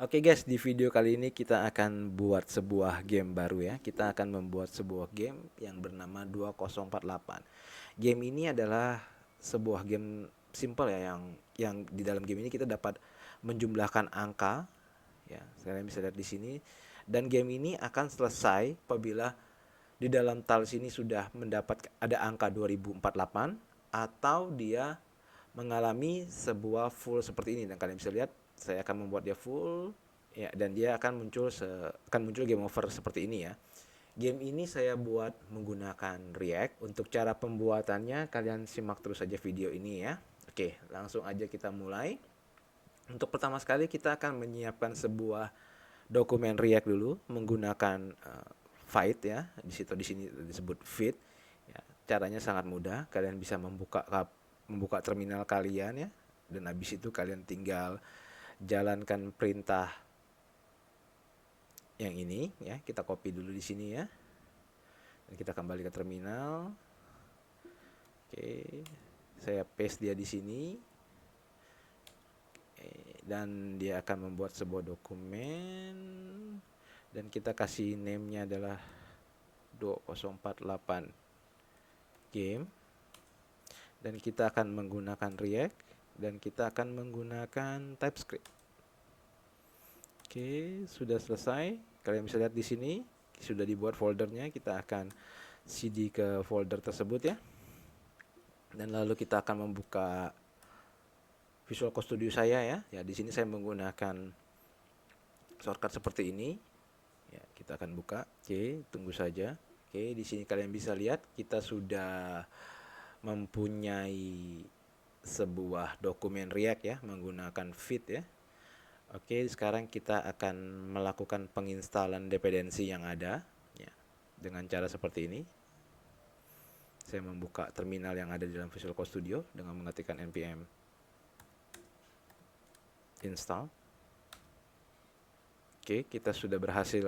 Oke guys, di video kali ini kita akan buat sebuah game baru ya. Kita akan membuat sebuah game yang bernama 2048. Game ini adalah sebuah game simple ya, yang di dalam game ini kita dapat menjumlahkan angka ya. Kalian bisa lihat di sini, dan game ini akan selesai apabila di dalam tiles ini sudah mendapat ada angka 2048 atau dia mengalami sebuah full seperti ini. Dan kalian bisa lihat saya akan membuat dia full ya, dan dia akan muncul game over seperti ini ya. Game ini saya buat menggunakan React. Untuk cara pembuatannya kalian simak terus saja video ini ya. Oke, langsung aja kita mulai. Untuk pertama sekali kita akan menyiapkan sebuah dokumen React dulu menggunakan Fight ya. Di sini disebut Fit. Ya, caranya sangat mudah. Kalian bisa membuka terminal kalian ya, dan habis itu kalian tinggal jalankan perintah yang ini ya. Kita copy dulu di sini ya. Dan kita kembali ke terminal. Oke. Saya paste dia di sini. Dan dia akan membuat sebuah dokumen, dan kita kasih name-nya adalah 2048 game, dan kita akan menggunakan React, dan kita akan menggunakan TypeScript. Oke, sudah selesai. Kalian bisa lihat di sini sudah dibuat foldernya. Kita akan cd ke folder tersebut ya. Dan lalu kita akan membuka Visual Code Studio saya ya. Ya, di sini saya menggunakan shortcut seperti ini. Ya, kita akan buka. Oke, tunggu saja. Oke, di sini kalian bisa lihat kita sudah mempunyai sebuah dokumen React ya menggunakan Fit ya. Oke, sekarang kita akan melakukan penginstalan dependensi yang ada ya, dengan cara seperti ini. Saya membuka terminal yang ada di dalam Visual Code Studio dengan mengetikkan npm install. Oke, kita sudah berhasil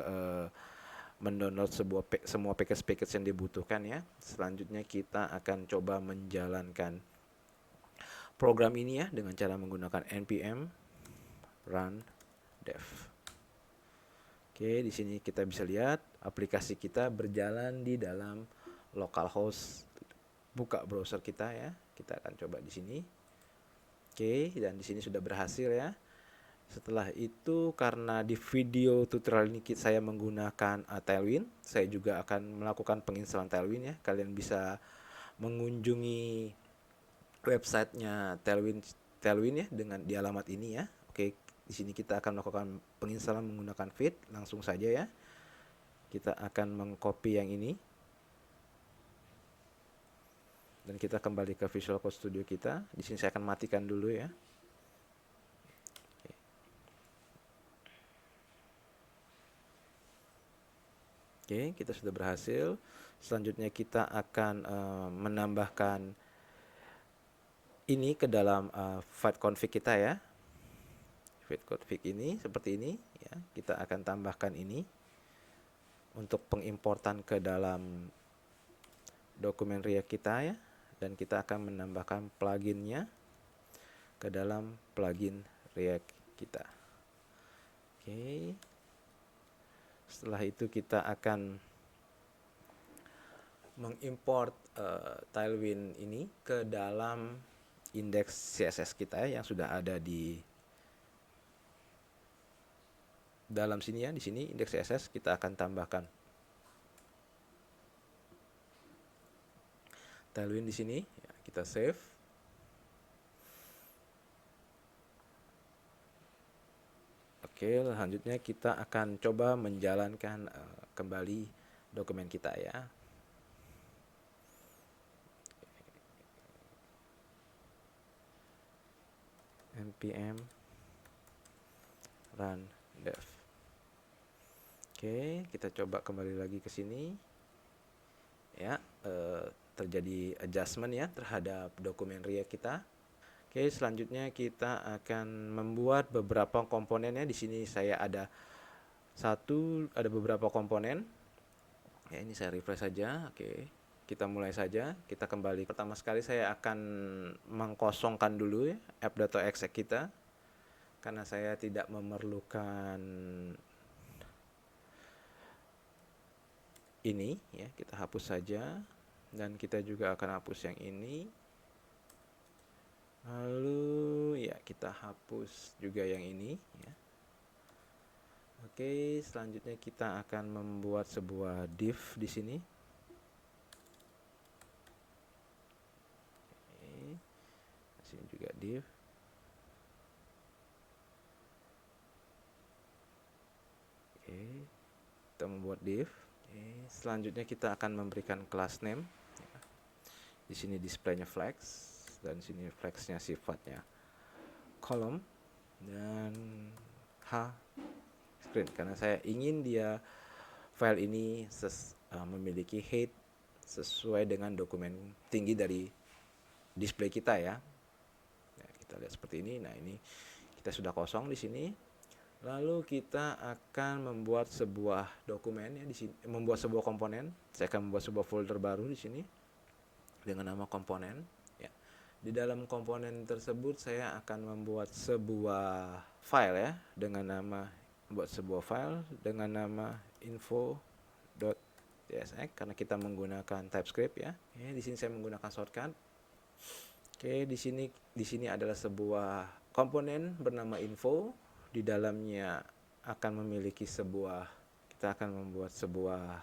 mendownload semua package-package yang dibutuhkan ya. Selanjutnya kita akan coba menjalankan program ini ya dengan cara menggunakan npm run dev. Oke, di sini kita bisa lihat aplikasi kita berjalan di dalam localhost. Buka browser kita ya. Kita akan coba di sini. Oke, dan di sini sudah berhasil ya. Setelah itu, karena di video tutorial ini saya menggunakan Tailwind, saya juga akan melakukan penginstalan Tailwind ya. Kalian bisa mengunjungi websitenya Tailwind ya dengan di alamat ini ya. Oke, di sini kita akan melakukan penginstalan menggunakan Fit. Langsung saja ya. Kita akan mengcopy yang ini. Dan kita kembali ke Visual Code Studio kita. Di sini saya akan matikan dulu ya. Oke, kita sudah berhasil. Selanjutnya kita akan menambahkan ini ke dalam Fight config kita ya. Fight config ini seperti ini ya. Kita akan tambahkan ini untuk pengimportan ke dalam dokumen React kita ya, dan kita akan menambahkan pluginnya ke dalam plugin React kita. Oke. Setelah itu kita akan mengimport Tailwind ini ke dalam indeks CSS kita ya, yang sudah ada di dalam sini ya. Di sini indeks CSS kita akan tambahkan Tailwind di sini ya, kita save. Oke, selanjutnya kita akan coba menjalankan kembali dokumen kita ya. npm run dev. Oke, kita coba kembali lagi ke sini ya. Terjadi adjustment ya terhadap dokumen React kita. Oke, selanjutnya kita akan membuat beberapa komponen ya. Di sini saya ada beberapa komponen. Ya, ini saya refresh saja. Oke, kita mulai saja. Kita kembali. Pertama sekali saya akan mengkosongkan dulu ya app.exe kita. karena saya tidak memerlukan ini ya, kita hapus saja, dan kita juga akan hapus yang ini. Lalu ya kita hapus juga yang ini ya. Oke, selanjutnya kita akan membuat sebuah div di sini. Oke, sini juga div. Oke, kita membuat div. Oke, selanjutnya kita akan memberikan class name. Di sini displaynya flex, dan sini flexnya sifatnya column, dan h screen, karena saya ingin dia file ini memiliki height sesuai dengan dokumen tinggi dari display kita ya. Nah, kita lihat seperti ini. Nah, ini kita sudah kosong di sini. Lalu kita akan membuat sebuah dokumen ya di sini, membuat sebuah komponen. Saya akan membuat sebuah folder baru di sini dengan nama komponen ya. Di dalam komponen tersebut saya akan membuat sebuah file ya dengan nama info.tsx karena kita menggunakan TypeScript ya. Oke, di sini saya menggunakan shortcut. Oke, di sini adalah sebuah komponen bernama info. Di dalamnya akan memiliki kita akan membuat sebuah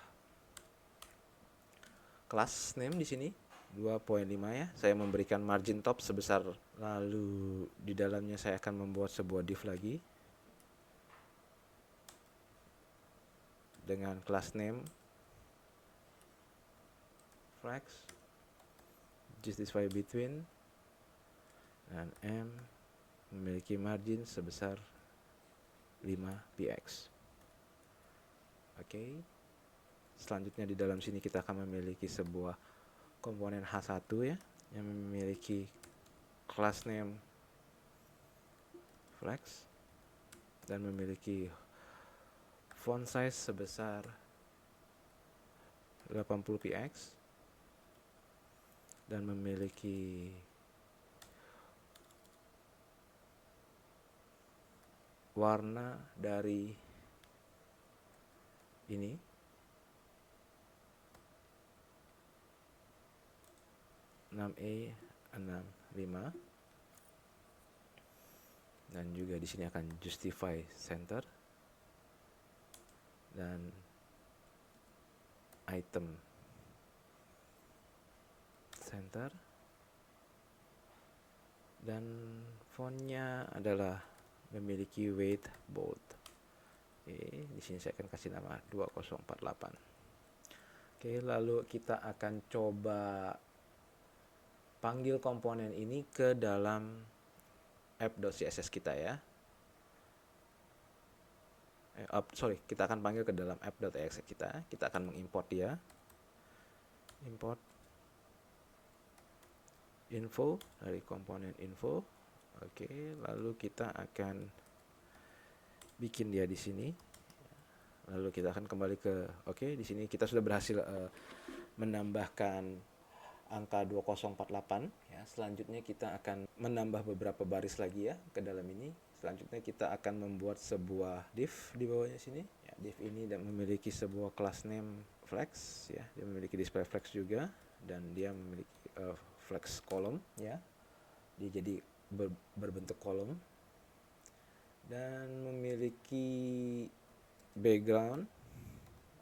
class name di sini 2.5 ya. Saya memberikan margin top sebesar, lalu di dalamnya saya akan membuat sebuah div lagi dengan class name flex justify between, dan m memiliki margin sebesar 5px. Oke. Selanjutnya di dalam sini kita akan memiliki sebuah komponen H1 ya yang memiliki class name flex dan memiliki font size sebesar 80px dan memiliki warna dari ini .6e65, dan juga di sini akan justify center dan item center, dan fontnya adalah memiliki weight bold. Oke, di sini saya akan kasih nama 2048. Oke, lalu kita akan coba panggil komponen ini ke dalam app.css kita ya. Kita akan panggil ke dalam app.txt kita. Kita akan mengimport dia. Import info dari komponen info. Oke, lalu kita akan bikin dia di sini. Lalu kita akan kembali ke di sini kita sudah berhasil menambahkan angka 2048 ya. Selanjutnya kita akan menambah beberapa baris lagi ya ke dalam ini. Selanjutnya kita akan membuat sebuah div di bawahnya sini ya. Div ini dan memiliki sebuah class name flex ya. Dia memiliki display flex juga, dan dia memiliki flex column ya. Dia jadi berbentuk kolom dan memiliki background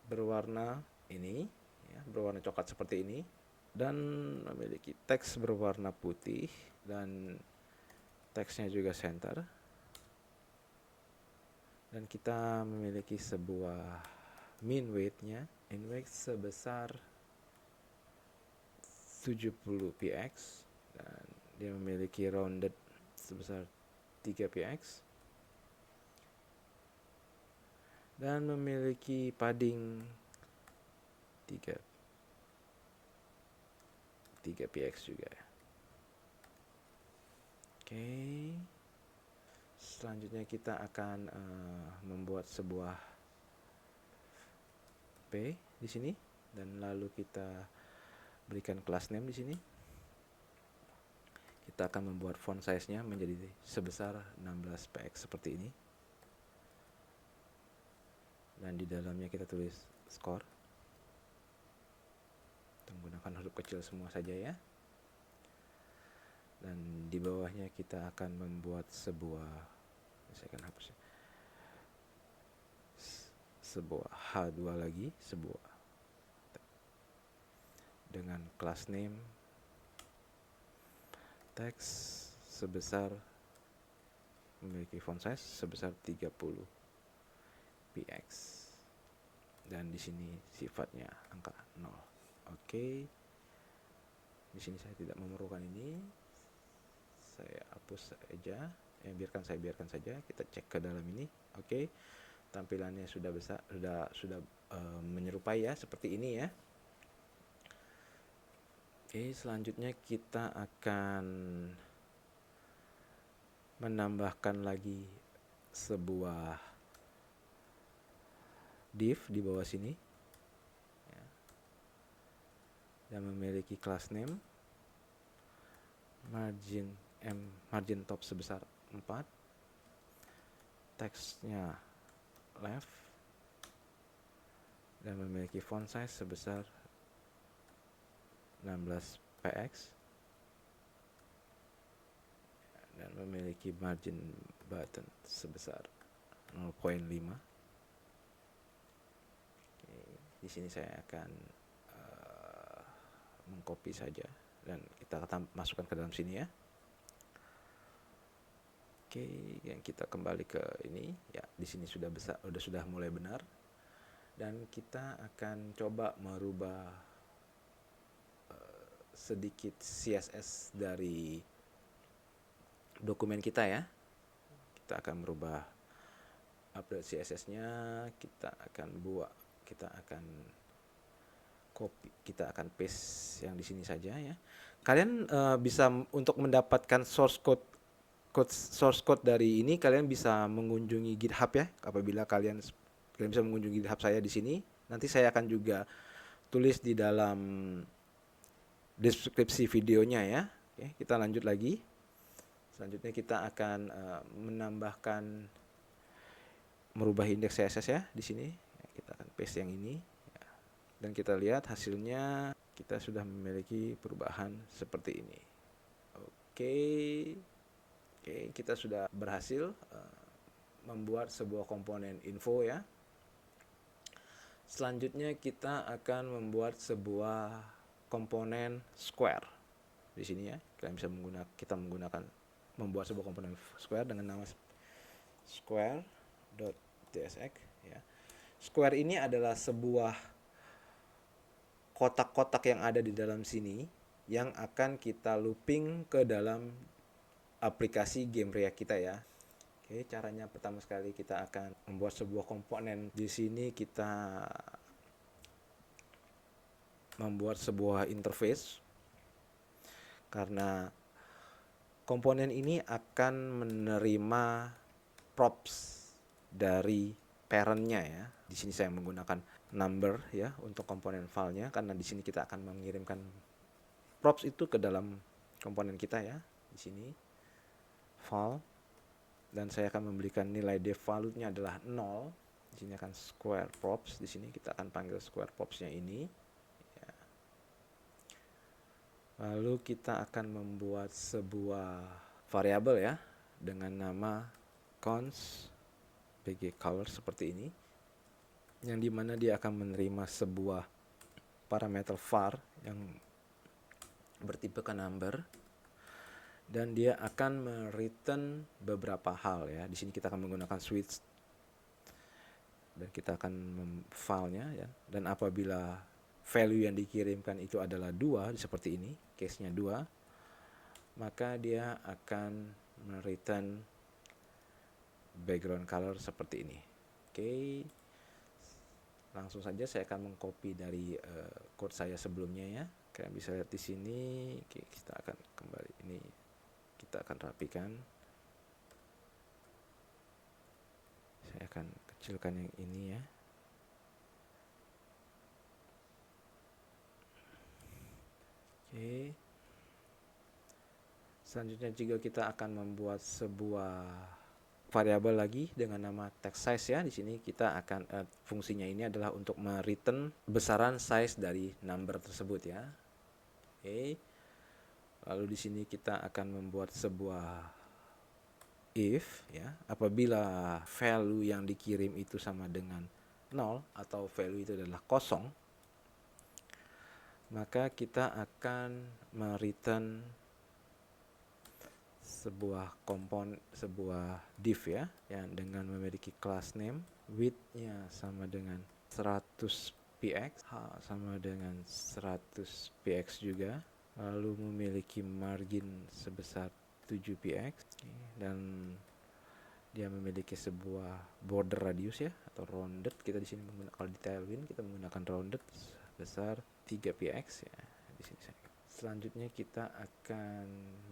berwarna ini ya, berwarna coklat seperti ini, dan memiliki teks berwarna putih, dan teksnya juga center, dan kita memiliki sebuah min weight-nya, min weight sebesar 70px, dan dia memiliki rounded sebesar 3px, dan memiliki padding 3px juga. Oke. Selanjutnya kita akan membuat sebuah p di sini, dan lalu kita berikan class name di sini. kita akan membuat font size-nya menjadi sebesar 16 px seperti ini. Dan di dalamnya kita tulis score. Kita menggunakan huruf kecil semua saja ya. Dan di bawahnya kita akan membuat saya akan hapus ya, sebuah H2 lagi, sebuah dengan class name text sebesar, memiliki font size sebesar 30 px, dan di sini sifatnya angka 0. Oke. Di sini saya tidak memerlukan ini, saya hapus saja. Biarkan saja. Kita cek ke dalam ini. Oke. Tampilannya sudah besar, sudah menyerupai ya, seperti ini ya. Oke, selanjutnya kita akan menambahkan lagi sebuah div di bawah sini ya, dan memiliki class name margin top sebesar 4, teksnya left, dan memiliki font size sebesar 16 px, dan memiliki margin button sebesar 0.5. Di sini saya akan mengcopy saja dan kita akan masukkan ke dalam sini ya. Oke, yang kita kembali ke ini ya, di sini sudah sudah mulai benar, dan kita akan coba merubah sedikit CSS dari dokumen kita ya. Kita akan merubah update CSS-nya, kita akan copy, kita akan paste yang di sini saja ya. Kalian bisa untuk mendapatkan source code dari ini, kalian bisa mengunjungi GitHub ya. Apabila kalian bisa mengunjungi GitHub saya di sini, nanti saya akan juga tulis di dalam deskripsi videonya ya. Oke, kita lanjut lagi. Selanjutnya kita akan merubah indeks CSS ya di sini. Kita akan paste yang ini ya. Dan kita lihat hasilnya, kita sudah memiliki perubahan seperti ini. Oke, kita sudah berhasil membuat sebuah komponen info ya. Selanjutnya kita akan membuat sebuah komponen square di sini ya. Kita menggunakan membuat sebuah komponen square dengan nama square.tsx ya. Square ini adalah sebuah kotak-kotak yang ada di dalam sini yang akan kita looping ke dalam aplikasi game React kita ya. Oke, caranya pertama sekali kita akan membuat sebuah komponen. Di sini kita membuat sebuah interface, karena komponen ini akan menerima props dari parentnya ya. Di sini saya menggunakan number ya untuk komponen filenya, karena di sini kita akan mengirimkan props itu ke dalam komponen kita ya. Di sini file, dan saya akan memberikan nilai default-nya adalah 0. Di sini akan square props. Di sini kita akan panggil square props-nya ini. Ya. Lalu kita akan membuat sebuah variabel ya dengan nama const bg color seperti ini, yang dimana dia akan menerima sebuah parameter var yang bertipe number, dan dia akan mereturn beberapa hal ya. Di sini kita akan menggunakan switch, dan kita akan filenya ya. Dan apabila value yang dikirimkan itu adalah 2 seperti ini, case-nya 2, maka dia akan mereturn background color seperti ini. Oke. Langsung saja saya akan mengcopy dari code saya sebelumnya ya. Kalian bisa lihat di sini. Oke, kita akan kembali ini. Kita akan rapikan. Saya akan kecilkan yang ini ya. Oke. Selanjutnya juga kita akan membuat sebuah variabel lagi dengan nama text size ya. Di sini kita akan fungsinya ini adalah untuk mereturn besaran size dari number tersebut ya. Oke. Lalu di sini kita akan membuat sebuah if ya. Apabila value yang dikirim itu sama dengan 0 atau value itu adalah kosong, maka kita akan mereturn sebuah div ya, yang dengan memiliki class name, width-nya sama dengan 100 px, sama dengan 100 px juga, lalu memiliki margin sebesar 7 px, dan dia memiliki sebuah border radius ya, atau rounded. Kita di sini menggunakan, kalau di Tailwind kita menggunakan rounded sebesar 3 px ya. Di sini selanjutnya kita akan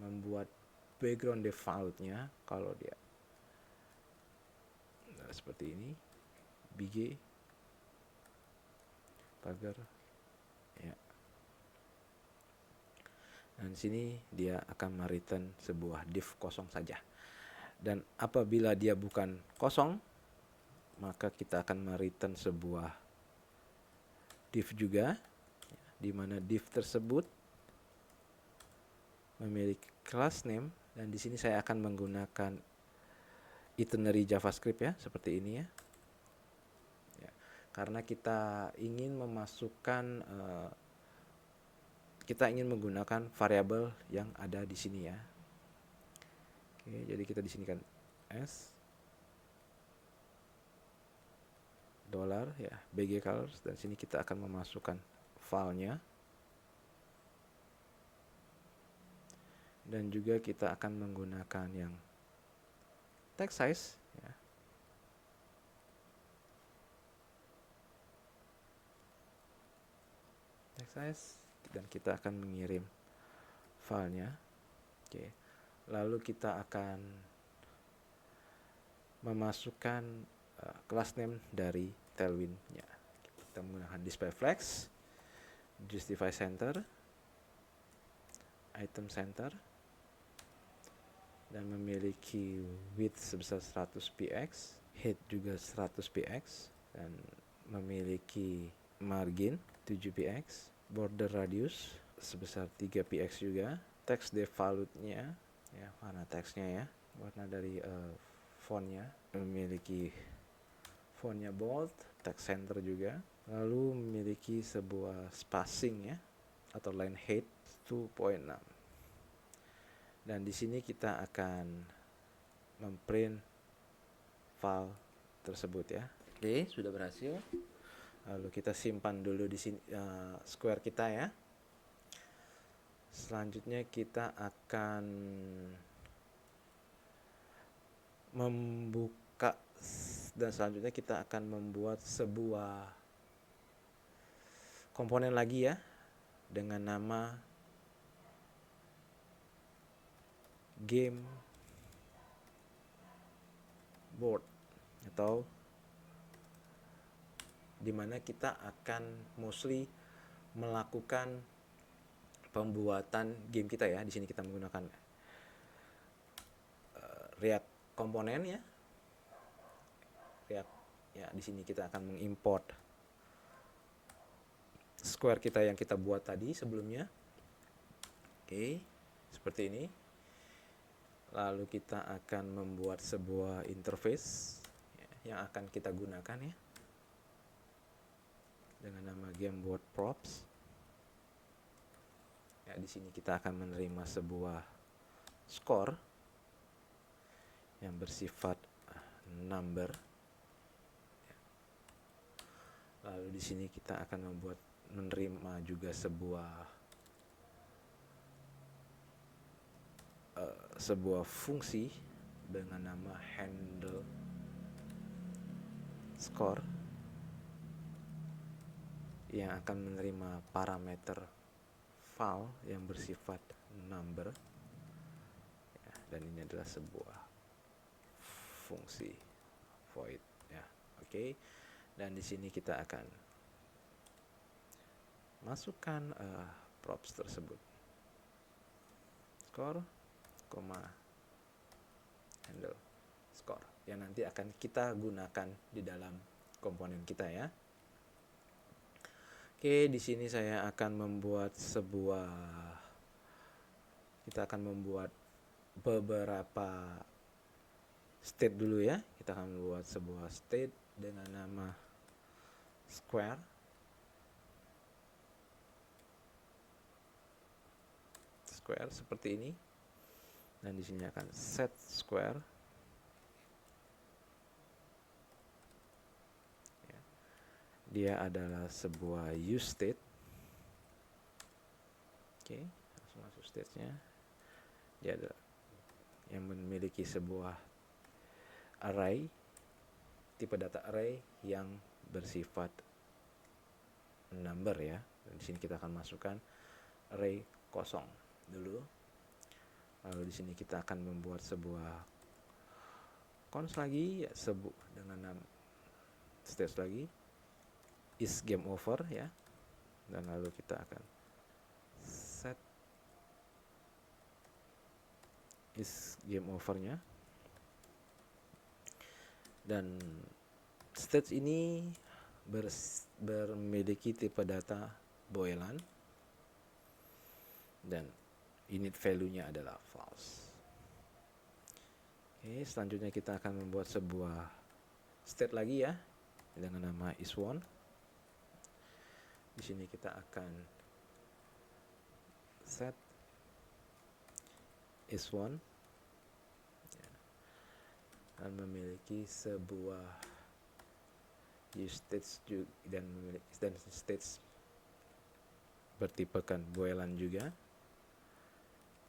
membuat background defaultnya. Kalau dia seperti ini, bg pagar ya. Dan di sini dia akan mereturn sebuah div kosong saja. Dan apabila dia bukan kosong, maka kita akan mereturn sebuah div juga, di mana div tersebut memiliki class name, dan di sini saya akan menggunakan itinerary JavaScript ya, seperti ini ya. Karena kita ingin memasukkan kita ingin menggunakan variabel yang ada di sini ya. Oke, jadi kita di sini kan s dollar ya, bg colors, dan sini kita akan memasukkan filenya, dan juga kita akan menggunakan yang text size ya. Text size, dan kita akan mengirim filenya. Oke. Lalu kita akan memasukkan class name dari Tailwind-nya. Kita menggunakan display flex, justify center, item center, dan memiliki width sebesar 100 px, height juga 100 px, dan memiliki margin 7 px, border radius sebesar 3 px juga, text default-nya ya, warna teksnya ya, warna dari fontnya memiliki fontnya bold, text center juga, lalu memiliki sebuah spacing ya, atau line height 2.6. Dan di sini kita akan memprint file tersebut ya. Oke, sudah berhasil. Lalu kita simpan dulu di sini square kita ya. Selanjutnya kita akan membuka, dan selanjutnya kita akan membuat sebuah komponen lagi ya, dengan nama game board, atau dimana kita akan mostly melakukan pembuatan game kita ya. Di sini kita menggunakan React komponen ya. React ya, di sini kita akan mengimport square kita yang kita buat tadi sebelumnya. Oke, seperti ini. Lalu kita akan membuat sebuah interface ya, yang akan kita gunakan ya, dengan nama game board props. Ya, di sini kita akan menerima sebuah score yang bersifat number. Lalu di sini kita akan menerima juga sebuah fungsi dengan nama handle score yang akan menerima parameter file yang bersifat number ya, dan ini adalah sebuah fungsi void ya. Oke. Dan di sini kita akan masukkan props tersebut, score, koma handle score yang nanti akan kita gunakan di dalam komponen kita ya. Oke, di sini saya akan membuat kita akan membuat beberapa state dulu ya. Kita akan membuat sebuah state dengan nama square. Square seperti ini. Dan di sini akan set square. Dia adalah sebuah use state. Oke, langsung masuk state-nya. Dia adalah yang memiliki sebuah array, tipe data array yang bersifat number ya. Dan di sini kita akan masukkan array kosong dulu. Lalu di sini kita akan membuat sebuah cons lagi ya, dengan nama state lagi is game over ya. Dan lalu kita akan set is game overnya. Dan state ini memiliki tipe data Boolean dan init value-nya adalah false. Oke, selanjutnya kita akan membuat sebuah state lagi ya dengan nama is1. Di sini kita akan set is1 ya, dan memiliki sebuah use states dan states bertipekan Boolean juga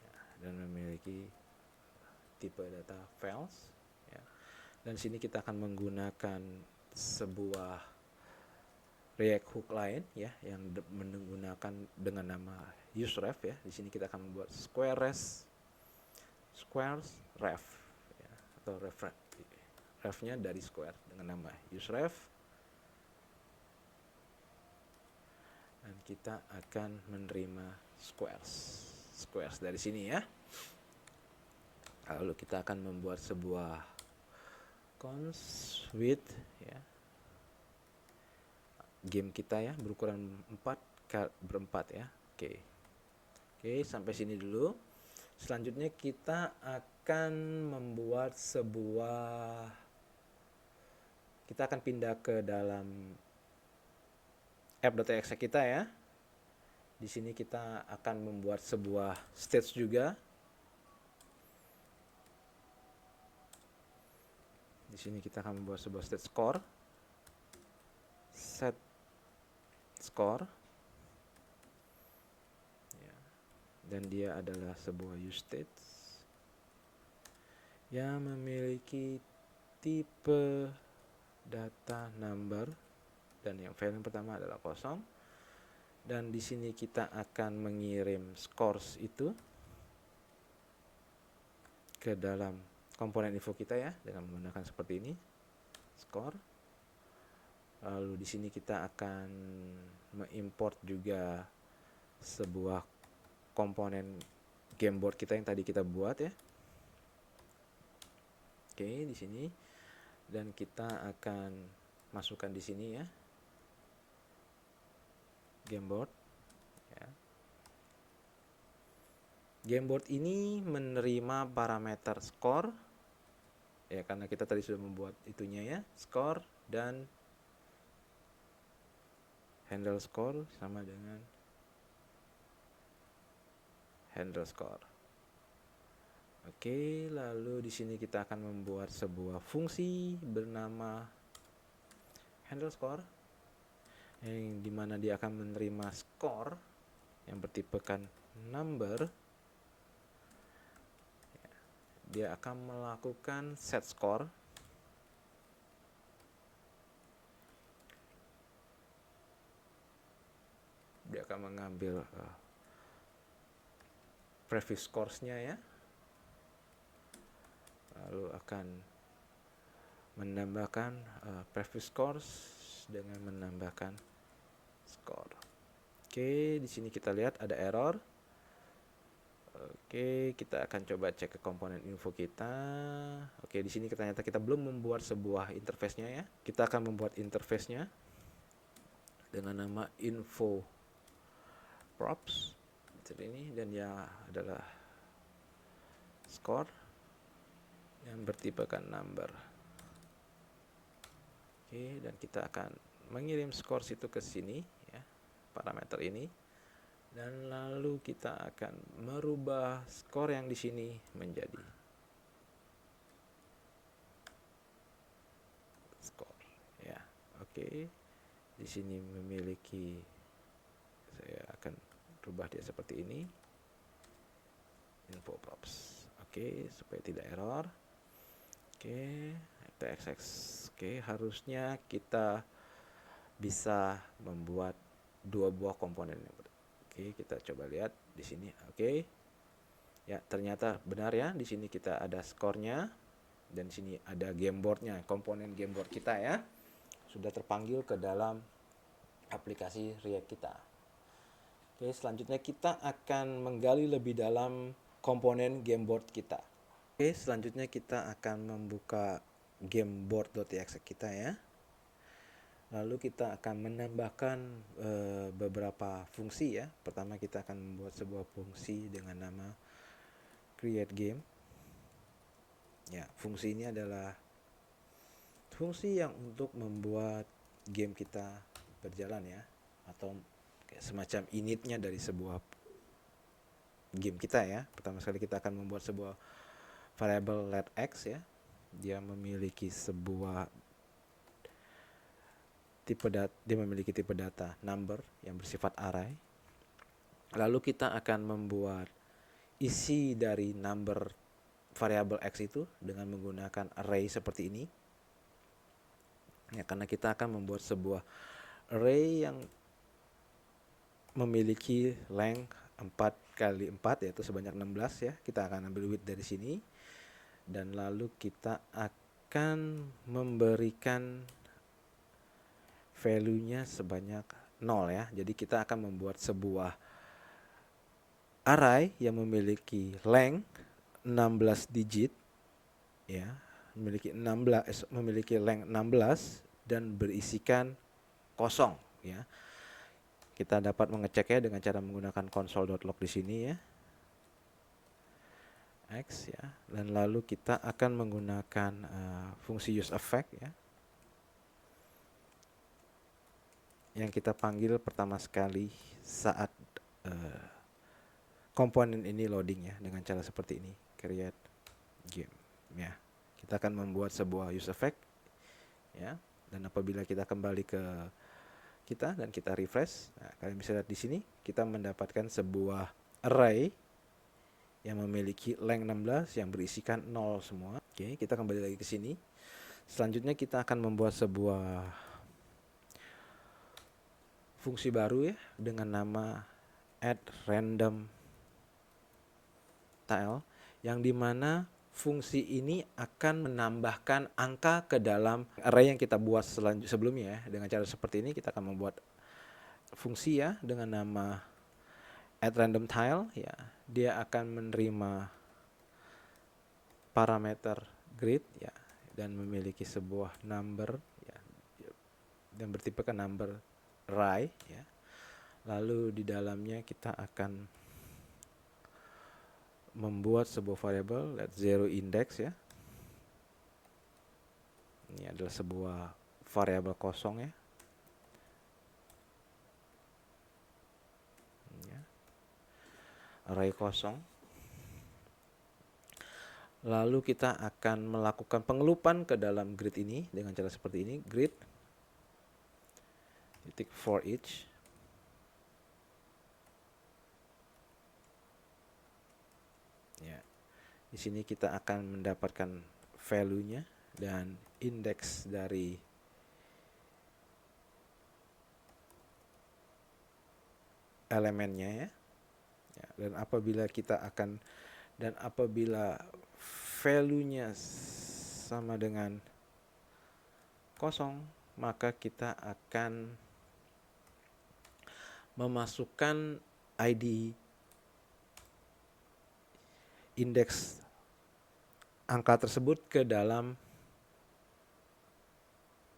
ya, dan memiliki tipe data false ya. Dan di sini kita akan menggunakan sebuah React hook lain ya yang menggunakan dengan nama useRef ya. Di sini kita akan membuat squares ref ya, atau refnya dari square dengan nama useRef. Dan kita akan menerima squares dari sini ya. Lalu kita akan membuat sebuah cons width ya. Game kita ya berukuran 4x4 ya. Oke, sampai sini dulu. Selanjutnya kita akan membuat kita akan pindah ke dalam app.exe kita ya. Di sini kita akan membuat sebuah stage juga. Di sini kita akan membuat sebuah state score. Set score ya. Dan dia adalah sebuah use state yang memiliki tipe data number dan yang value yang pertama adalah kosong. Dan di sini kita akan mengirim scores itu ke dalam komponen info kita ya dengan menggunakan seperti ini score. Lalu di sini kita akan mengimport juga sebuah komponen gameboard kita yang tadi kita buat ya. Oke, di sini dan kita akan masukkan di sini ya. Gameboard ya. Gameboard ini menerima parameter score ya karena kita tadi sudah membuat itunya ya, score dan handle score sama dengan handle score. Oke, lalu di sini kita akan membuat sebuah fungsi bernama handle score yang dimana dia akan menerima score yang bertipekan number. Dia akan melakukan set score dia akan mengambil prefix scores-nya ya, lalu akan menambahkan prefix scores dengan menambahkan score. Oke, di sini kita lihat ada error. Oke, kita akan coba cek ke komponen info kita. Oke, di sini ternyata kita belum membuat sebuah interface-nya ya. Kita akan membuat interface-nya dengan nama info props seperti ini, dan ya adalah score yang bertipekan number. Oke, dan kita akan mengirim skor itu ke sini ya, parameter ini, dan lalu kita akan merubah skor yang di sini menjadi skor ya. Oke, di sini memiliki, saya akan rubah dia seperti ini, info props. Oke, supaya tidak error. Oke, txx. Oke, harusnya kita bisa membuat dua buah komponen. Oke, kita coba lihat di sini. Oke, ya ternyata benar ya. Di sini kita ada skornya, dan di sini ada gameboardnya, komponen gameboard kita ya, sudah terpanggil ke dalam aplikasi React kita. Oke, selanjutnya kita akan menggali lebih dalam komponen gameboard kita. Oke, selanjutnya kita akan membuka gameboard.txt kita ya. Lalu kita akan menambahkan beberapa fungsi ya. Pertama kita akan membuat sebuah fungsi dengan nama create game. Ya, fungsi ini adalah fungsi yang untuk membuat game kita berjalan ya, atau semacam initnya dari sebuah game kita ya. Pertama sekali kita akan membuat sebuah variable let x ya. Dia memiliki tipe data number yang bersifat array. Lalu kita akan membuat isi dari number variable x itu dengan menggunakan array seperti ini. Ya, karena kita akan membuat sebuah array yang memiliki length 4 kali 4 yaitu sebanyak 16 ya. Kita akan ambil width dari sini, dan lalu kita akan memberikan value-nya sebanyak 0 ya. Jadi kita akan membuat sebuah array yang memiliki length 16 digit ya, memiliki length 16 dan berisikan kosong ya. Kita dapat mengeceknya dengan cara menggunakan console.log di sini ya, x ya, dan lalu kita akan menggunakan fungsi use effect ya, yang kita panggil pertama sekali saat komponen ini loading ya, dengan cara seperti ini, create game ya. Kita akan membuat sebuah use effect ya, dan apabila kita kembali ke kita dan kita refresh, nah, kalian bisa lihat di sini kita mendapatkan sebuah array yang memiliki length 16 yang berisikan 0 semua. Oke, kita kembali lagi ke sini. Selanjutnya kita akan membuat sebuah fungsi baru ya, dengan nama add random tile, yang dimana fungsi ini akan menambahkan angka ke dalam array yang kita buat sebelumnya ya. Dengan cara seperti ini kita akan membuat fungsi ya dengan nama add random tile ya. Dia akan menerima parameter grid ya, dan memiliki sebuah number ya, dan bertipekan number array ya. Lalu di dalamnya kita akan membuat sebuah variable let zero index ya. Ini adalah sebuah variabel kosong ya. Array kosong. Lalu kita akan melakukan pengelupan ke dalam grid ini dengan cara seperti ini, grid titik for each. Ya. Di sini kita akan mendapatkan value-nya dan indeks dari elemennya ya. Ya, dan apabila value-nya sama dengan kosong, maka kita akan memasukkan ID indeks angka tersebut ke dalam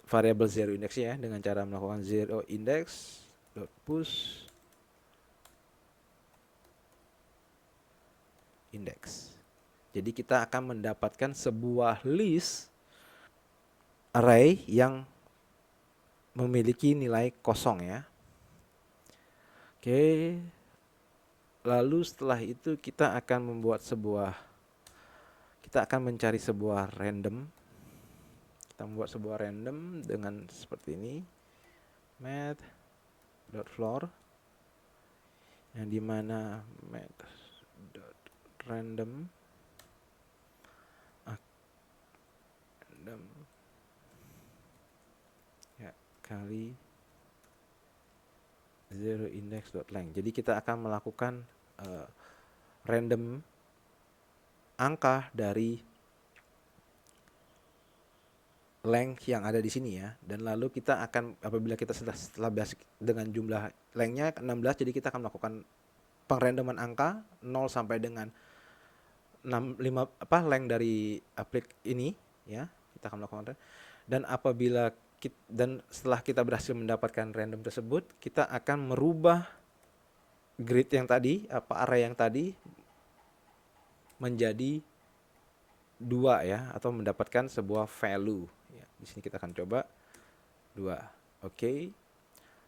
variabel zero index ya, dengan cara melakukan zero index dot push index. Jadi kita akan mendapatkan sebuah list array yang memiliki nilai kosong ya. Oke. Lalu setelah itu kita akan mencari sebuah random. Kita membuat sebuah random dengan seperti ini. Math.floor yang dimana math.random ya kali zero index.length. Jadi kita akan melakukan random angka dari length yang ada di sini ya, dan lalu kita akan, apabila kita setelah basic dengan jumlah lengthnya 16, jadi kita akan melakukan pengrandoman angka 0 sampai dengan 65 length dari aplik ini ya, kita akan melakukan, dan setelah kita berhasil mendapatkan random tersebut, kita akan merubah grid yang tadi, array yang tadi menjadi 2 ya, atau mendapatkan sebuah value ya. Di sini kita akan coba 2. Oke.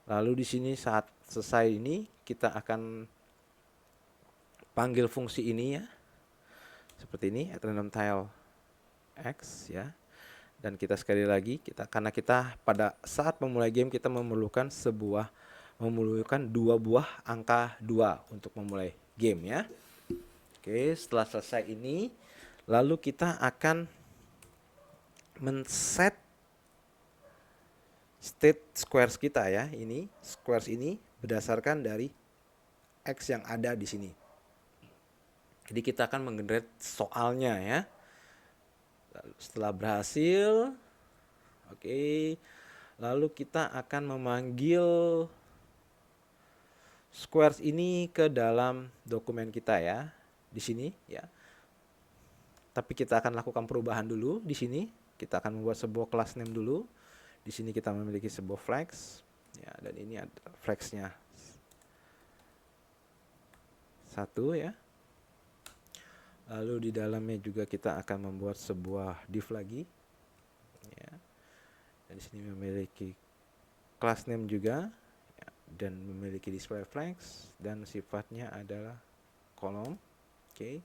Lalu di sini saat selesai ini kita akan panggil fungsi ini ya. Seperti ini, random tile x ya. Dan kita sekali lagi karena kita pada saat memulai game kita memerlukan 2 buah angka 2 untuk memulai game ya. Oke, setelah selesai ini lalu kita akan men-set state squares kita ya. Ini squares ini berdasarkan dari x yang ada di sini. Jadi kita akan menggenerate soalnya ya. Setelah berhasil, oke, lalu kita akan memanggil squares ini ke dalam dokumen kita ya, di sini ya. Tapi kita akan lakukan perubahan dulu di sini. Kita akan membuat sebuah class name dulu. Di sini kita memiliki sebuah flags ya, dan ini ada flagsnya 1 ya. Lalu di dalamnya juga kita akan membuat sebuah div lagi ya. Dan di sini memiliki class name juga ya, dan memiliki display flags, dan sifatnya adalah kolom. Oke.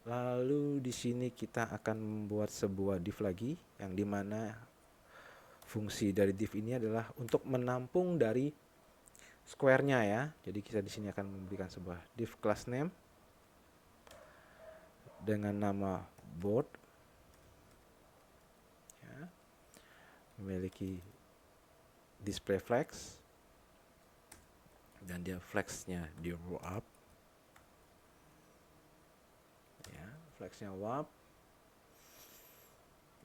Lalu di sini kita akan membuat sebuah div lagi, yang dimana fungsi dari div ini adalah untuk menampung dari square-nya ya. Jadi kita di sini akan memberikan sebuah div class name dengan nama board ya, memiliki display flags, dan dia flagsnya di row up ya, flagsnya warp,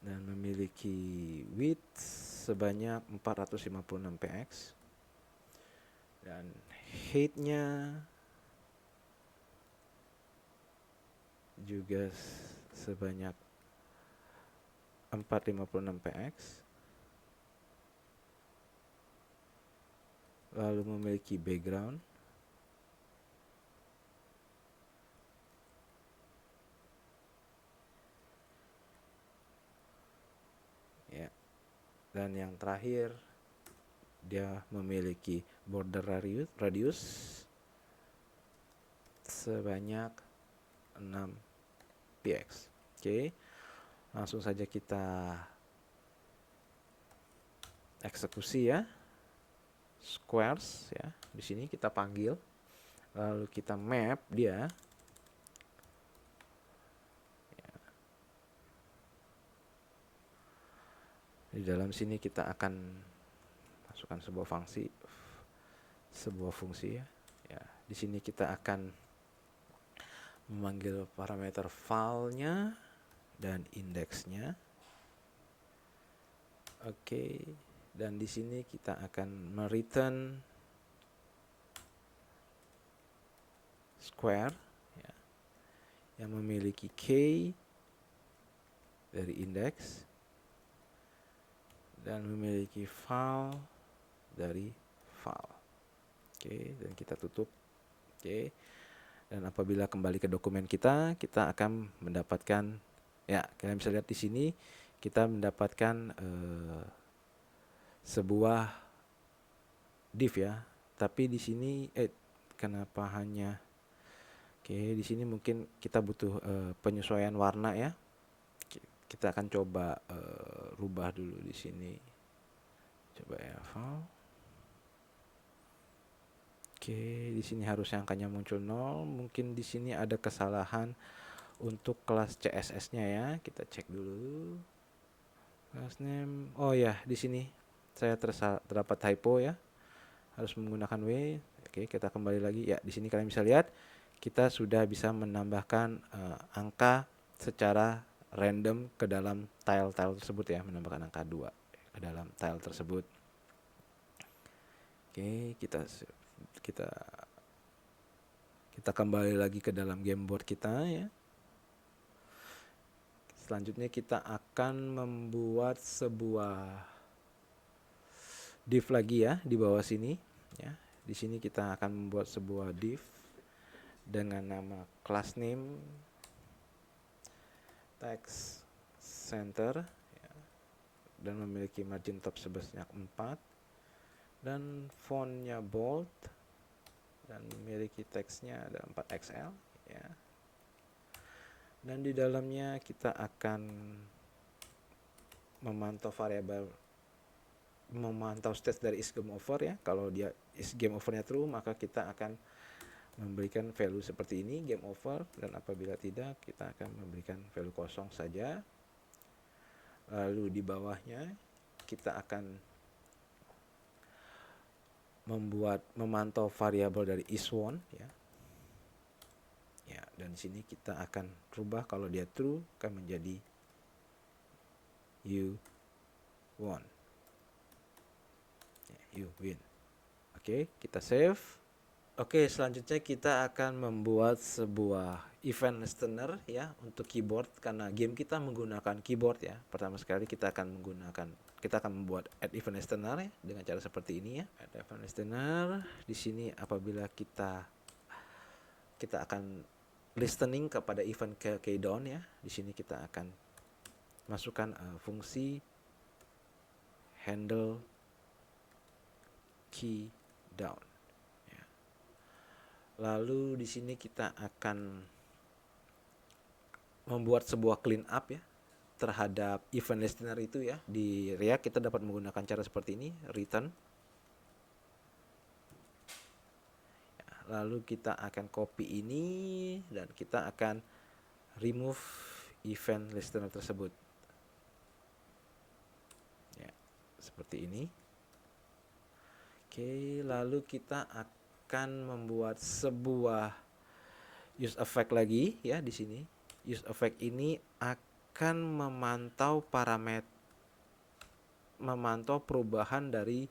dan memiliki width sebanyak 456 px, dan height-nya juga sebanyak 456 px, lalu memiliki background ya, dan yang terakhir dia memiliki border radius sebanyak 6 px. Oke, langsung saja kita eksekusi ya. Squares ya, di sini kita panggil, lalu kita map dia ya. Di dalam sini kita akan masukkan sebuah fungsi ya. Ya, di sini kita akan memanggil parameter filenya dan indeksnya. Oke, dan di sini kita akan mereturn square ya. yang memiliki key dari indeks dan memiliki file dari file. Oke, dan kita tutup. Oke. Dan apabila kembali ke dokumen kita akan mendapatkan, ya kalian bisa lihat di sini kita mendapatkan sebuah div ya. Tapi di sini kenapa hanya di sini mungkin kita butuh penyesuaian warna ya. Kita akan coba rubah dulu di sini. Coba ya, file. Oke, di sini harusnya angkanya muncul 0. Mungkin di sini ada kesalahan untuk kelas CSS-nya ya. Kita cek dulu. Class name. Oh ya, di sini saya terdapat typo ya. Harus menggunakan W. Oke, kita kembali lagi. Ya, di sini kalian bisa lihat kita sudah bisa menambahkan angka secara random ke dalam tile-tile tersebut ya, menambahkan angka 2 ke dalam tile tersebut. Oke, kita kembali lagi ke dalam game board kita ya. Selanjutnya kita akan membuat sebuah div lagi ya di bawah sini ya. Di sini kita akan membuat sebuah div dengan nama class name text center ya, dan memiliki margin top sebanyak 4 dan fontnya bold dan memiliki teksnya ada 4XL ya. Dan di dalamnya kita akan memantau state dari is game over ya. Kalau dia is game overnya true, maka kita akan memberikan value seperti ini, game over, dan apabila tidak kita akan memberikan value kosong saja. Lalu di bawahnya kita akan memantau variabel dari is1 ya. Ya, dan di sini kita akan rubah kalau dia true akan menjadi you won. Ya, you win. Oke, kita save. Oke, selanjutnya kita akan membuat sebuah event listener ya untuk keyboard, karena game kita menggunakan keyboard ya. Pertama sekali kita akan membuat add event listener ya dengan cara seperti ini ya. Add event listener. Di sini apabila kita akan listening kepada event keydown ya. Di sini kita akan masukkan fungsi handle key down. Ya. Lalu di sini kita akan membuat sebuah clean up ya terhadap event listener itu ya. Di React kita dapat menggunakan cara seperti ini, return. Ya, lalu kita akan copy ini dan kita akan remove event listener tersebut. Ya, seperti ini. Oke, lalu kita akan membuat sebuah use effect lagi ya di sini. Use effect ini akan memantau perubahan dari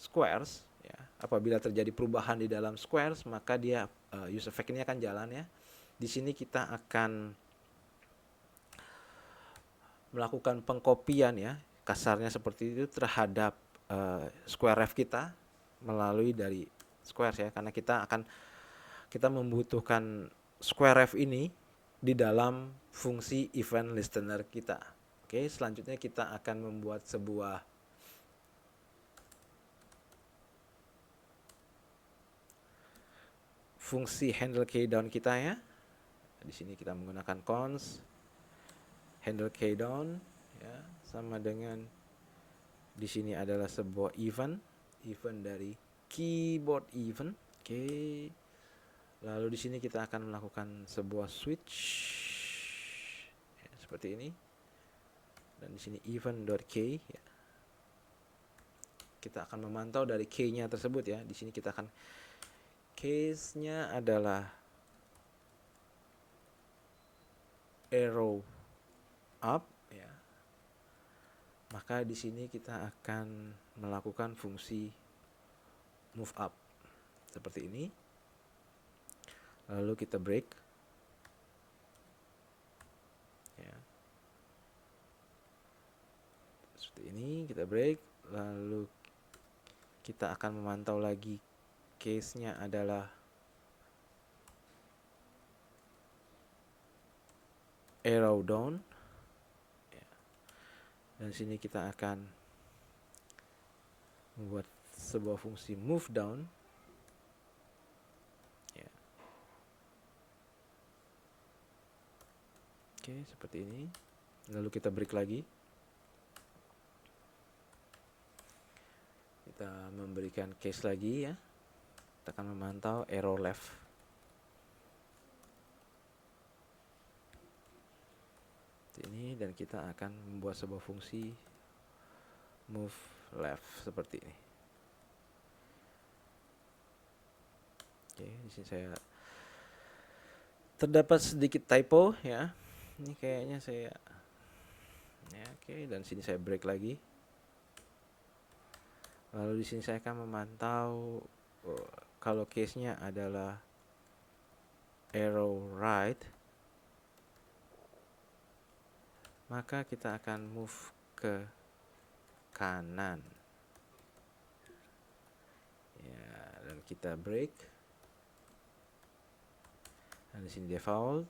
squares ya. Apabila terjadi perubahan di dalam squares, maka dia use effect ini akan jalan ya. Di sini kita akan melakukan pengkopian ya, kasarnya seperti itu terhadap square ref kita melalui dari squares ya, karena kita membutuhkan square ref ini di dalam fungsi event listener kita. Oke, selanjutnya kita akan membuat sebuah fungsi handle keydown kita ya. Di sini kita menggunakan const handle keydown ya, sama dengan di sini adalah sebuah event dari keyboard event. Oke. Lalu di sini kita akan melakukan sebuah switch ya, seperti ini. Dan di sini event.k ya. Kita akan memantau dari key-nya tersebut ya. Di sini kita akan case-nya adalah arrow up ya. Maka di sini kita akan melakukan fungsi move up seperti ini. Lalu kita break. ini kita break, lalu kita akan memantau lagi case-nya adalah arrow down ya. Dan sini kita akan membuat sebuah fungsi move down ya. Oke, seperti ini. Lalu kita break lagi, kita memberikan case lagi ya. Kita akan memantau arrow left ini, dan kita akan membuat sebuah fungsi move left seperti ini. Oke, di sini saya terdapat sedikit typo ya. Ini kayaknya saya ya, oke, dan sini saya break lagi. Lalu di sini saya akan memantau kalau case-nya adalah arrow right, maka kita akan move ke kanan ya, dan kita break. Dan di sini default,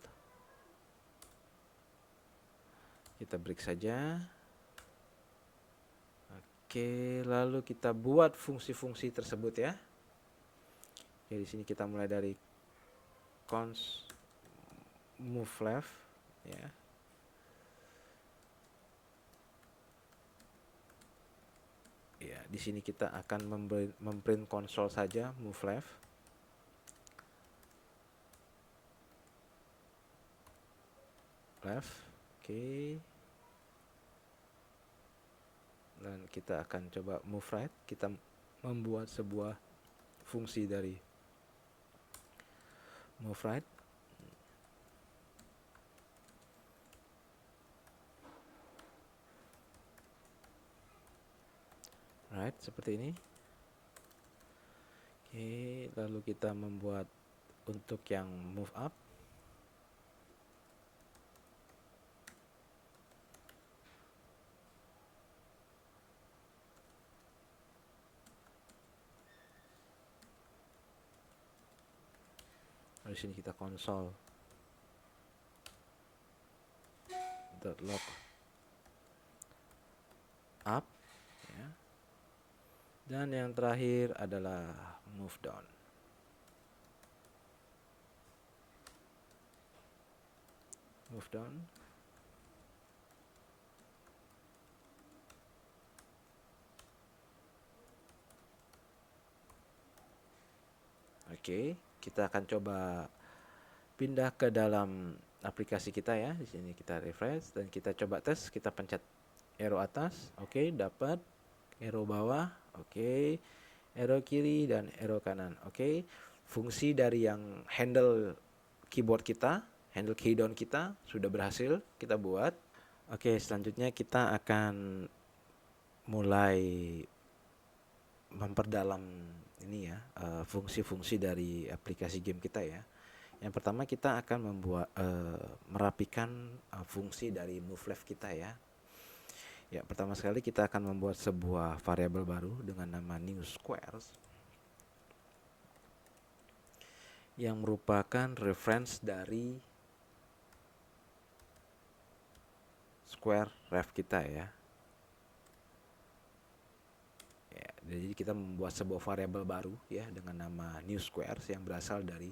kita break saja. Oke, lalu kita buat fungsi-fungsi tersebut ya. Oke, di sini kita mulai dari cons move left ya. Ya, di sini kita akan memprint konsol saja move left. Oke. Dan kita akan coba move right. Kita membuat sebuah fungsi dari move right. Right, seperti ini. Oke, lalu kita membuat untuk yang move up. Di sini kita konsol .log up ya. Dan yang terakhir adalah move down. Move down. Oke, kita akan coba pindah ke dalam aplikasi kita ya. Di sini kita refresh dan kita coba tes. Kita pencet arrow atas, oke, dapat. Arrow bawah, oke. Arrow kiri dan arrow kanan, oke. Fungsi dari yang handle keyboard kita, handle keydown kita sudah berhasil kita buat. Oke, selanjutnya kita akan mulai memperdalam ini ya, fungsi-fungsi dari aplikasi game kita ya. Yang pertama kita akan membuat merapikan fungsi dari move left kita ya. Ya, pertama sekali kita akan membuat sebuah variabel baru dengan nama new squares yang merupakan reference dari square ref kita ya. Ya, jadi kita membuat sebuah variabel baru ya dengan nama new squares yang berasal dari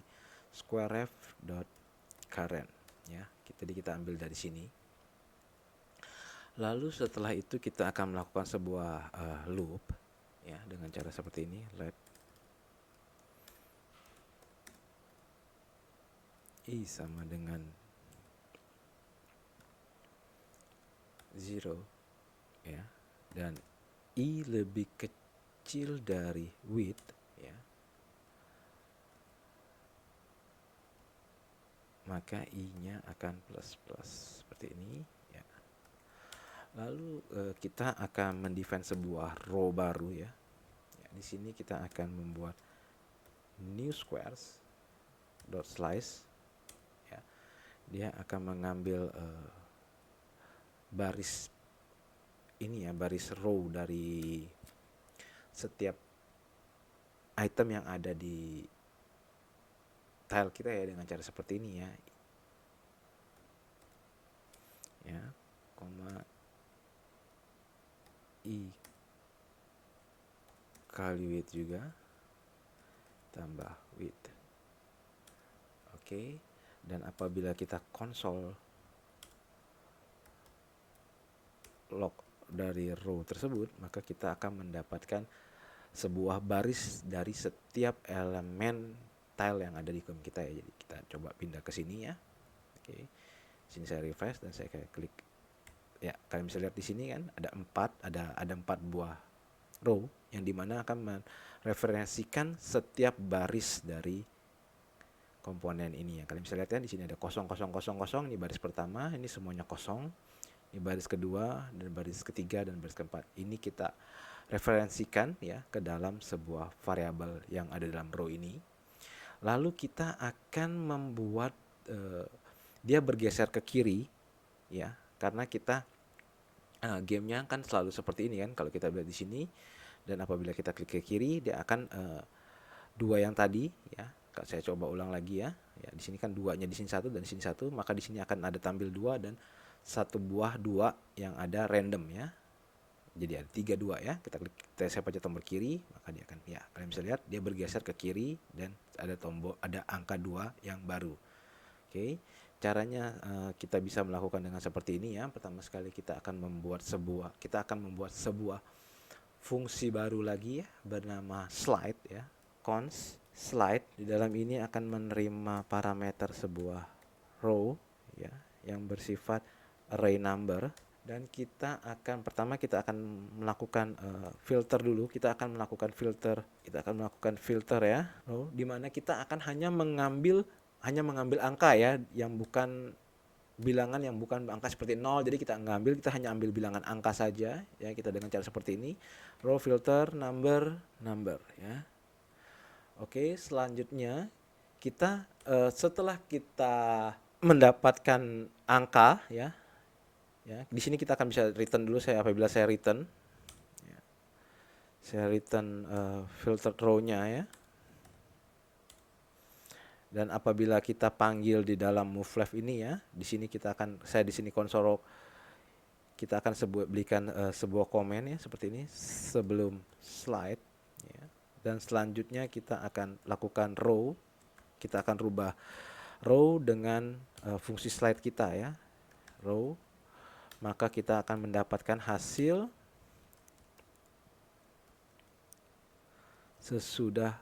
squareref.current ya. Jadi kita ambil dari sini. Lalu setelah itu kita akan melakukan sebuah loop ya dengan cara seperti ini, let i sama dengan 0 ya, dan i lebih kecil dari width ya, maka i-nya akan plus seperti ini ya. Lalu kita akan mendefine sebuah row baru ya. Di sini kita akan membuat new squares dot slice ya. Dia akan mengambil baris ini ya, baris row dari setiap item yang ada di tile kita ya, dengan cara seperti ini ya. Ya, koma i kali width juga tambah width. Oke, dan apabila kita konsol log dari row tersebut, maka kita akan mendapatkan sebuah baris dari setiap elemen tile yang ada di game kita ya. Jadi kita coba pindah ke sini ya. Oke, sini saya refresh dan saya kayak klik ya. Kalian bisa lihat di sini kan ada 4 buah row yang dimana akan mereferensikan setiap baris dari komponen ini ya. Kalian bisa lihat ya, di sini ada 0 0 0 0, ini baris pertama, ini semuanya kosong. Ini baris kedua dan baris ketiga dan baris keempat. Ini kita referensikan ya ke dalam sebuah variabel yang ada dalam row ini. Lalu kita akan membuat dia bergeser ke kiri ya, karena kita gamenya kan selalu seperti ini kan. Kalau kita lihat di sini, dan apabila kita klik ke kiri, dia akan dua yang tadi ya. Saya coba ulang lagi ya. Ya, di sini kan duanya di sini satu dan di sini satu, maka di sini akan ada tampil dua dan satu buah dua yang ada random ya. Jadi ada 3 2 ya. Kita klik, saya pencet tombol kiri, maka dia akan ya, kalian bisa lihat dia bergeser ke kiri dan ada angka 2 yang baru. Oke. Caranya kita bisa melakukan dengan seperti ini ya. Pertama sekali kita akan membuat sebuah fungsi baru lagi ya, bernama slide ya. Cons slide di dalam ini akan menerima parameter sebuah row ya yang bersifat array number, dan kita akan melakukan filter dulu. Kita akan melakukan filter ya, di mana kita akan hanya mengambil angka ya, yang bukan bilangan, yang bukan angka seperti 0. Jadi kita hanya ambil bilangan angka saja ya, kita dengan cara seperti ini, row filter number ya. Oke, selanjutnya kita setelah kita mendapatkan angka ya, di sini kita akan bisa return dulu. Apabila saya return filter row-nya ya. Dan apabila kita panggil di dalam move left ini ya, saya di sini konsol, kita akan berikan sebuah komen ya seperti ini sebelum slide ya. Dan selanjutnya kita akan lakukan row. Kita akan rubah row dengan fungsi slide kita ya, row. Maka kita akan mendapatkan hasil sesudah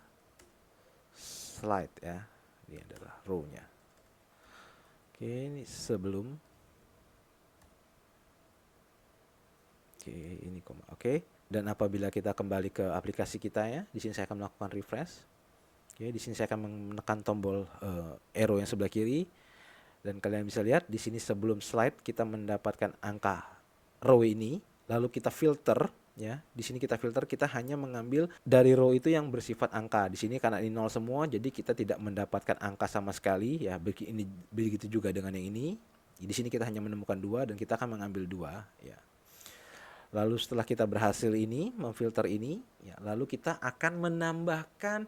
slide ya. Ini adalah row-nya. Oke, ini sebelum. Oke, ini koma. Oke, dan apabila kita kembali ke aplikasi kita ya, di sini saya akan melakukan refresh. Oke, di sini saya akan menekan tombol arrow yang sebelah kiri. Dan kalian bisa lihat di sini sebelum slide kita mendapatkan angka row ini, lalu kita filter ya. Di sini kita hanya mengambil dari row itu yang bersifat angka. Di sini karena ini 0 semua, jadi kita tidak mendapatkan angka sama sekali ya. Begitu juga dengan yang ini. Di sini kita hanya menemukan 2 dan kita akan mengambil 2 ya. Lalu setelah kita berhasil ini memfilter ini ya, lalu kita akan menambahkan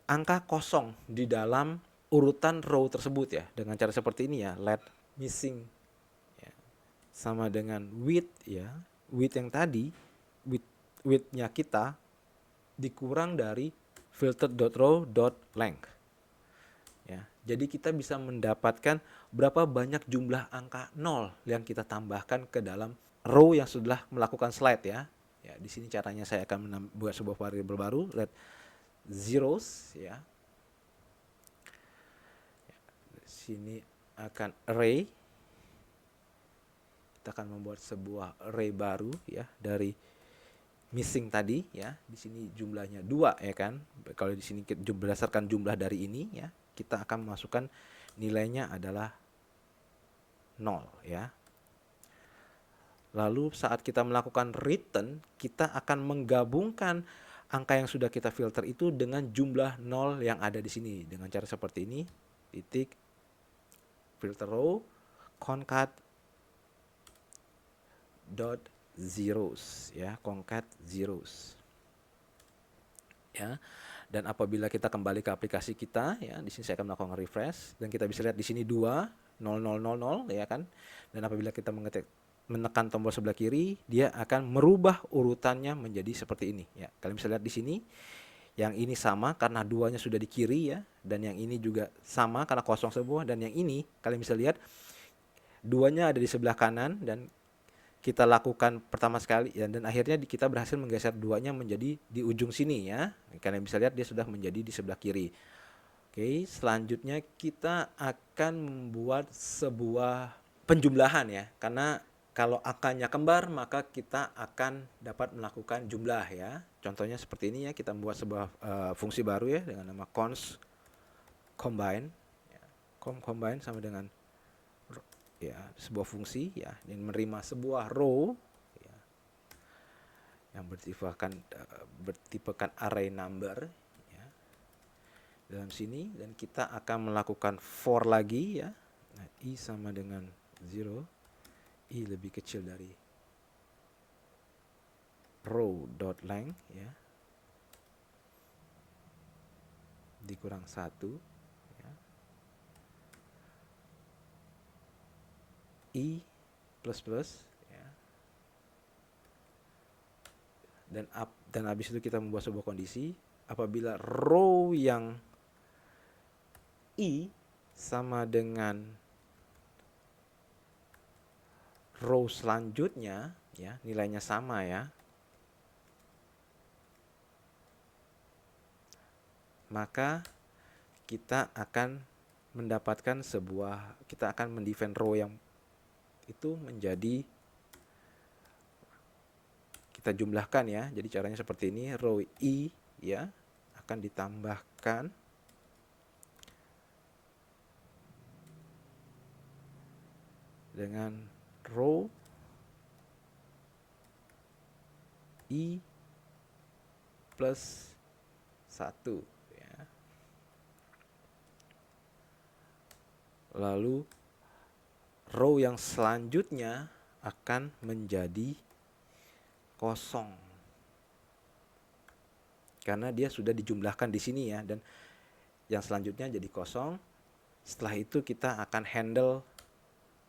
angka kosong di dalam urutan row tersebut ya, dengan cara seperti ini ya, let missing ya, sama dengan width ya, width yang tadi, width-nya kita dikurang dari filter.row.length ya. Jadi kita bisa mendapatkan berapa banyak jumlah angka 0 yang kita tambahkan ke dalam row yang sudah melakukan slide ya. Ya, di sini caranya saya akan membuat sebuah variabel baru, let zeros ya. Sini akan array. Kita akan membuat sebuah array baru ya dari missing tadi ya. Di sini jumlahnya 2 ya kan. Kalau di sini berdasarkan jumlah dari ini ya, kita akan memasukkan nilainya adalah 0 ya. Lalu saat kita melakukan return, kita akan menggabungkan angka yang sudah kita filter itu dengan jumlah 0 yang ada di sini dengan cara seperti ini, titik filter row concat dot zeros ya, concat zeros ya. Dan apabila kita kembali ke aplikasi kita ya, di sini saya akan melakukan refresh dan kita bisa lihat di sini 2 0000 ya kan. Dan apabila kita menekan tombol sebelah kiri, dia akan merubah urutannya menjadi seperti ini ya. Kalian bisa lihat di sini, yang ini sama karena duanya sudah di kiri ya, dan yang ini juga sama karena kosong sebuah, dan yang ini kalian bisa lihat duanya ada di sebelah kanan dan kita lakukan pertama sekali ya, dan akhirnya kita berhasil menggeser duanya menjadi di ujung sini ya. Kalian bisa lihat dia sudah menjadi di sebelah kiri. Oke, selanjutnya kita akan membuat sebuah penjumlahan ya, karena kalau angkanya kembar maka kita akan dapat melakukan jumlah ya. Contohnya seperti ini ya, kita membuat sebuah fungsi baru ya dengan nama cons combine ya. Combine sama dengan ya sebuah fungsi ya, yang menerima sebuah row ya, yang bertipekan array number ya, dalam sini, dan kita akan melakukan for lagi ya. Nah, i sama dengan 0, i lebih kecil dari row dot length ya, dikurang 1 ya, i plus plus ya, dan habis itu kita membuat sebuah kondisi apabila row yang i sama dengan row selanjutnya ya, nilainya sama ya, maka kita akan mendapatkan kita akan mendefine row yang itu menjadi, kita jumlahkan ya. Jadi caranya seperti ini, row i ya akan ditambahkan dengan row i plus 1 ya. Lalu row yang selanjutnya akan menjadi kosong karena dia sudah dijumlahkan di sini ya, dan yang selanjutnya jadi kosong. Setelah itu kita akan handle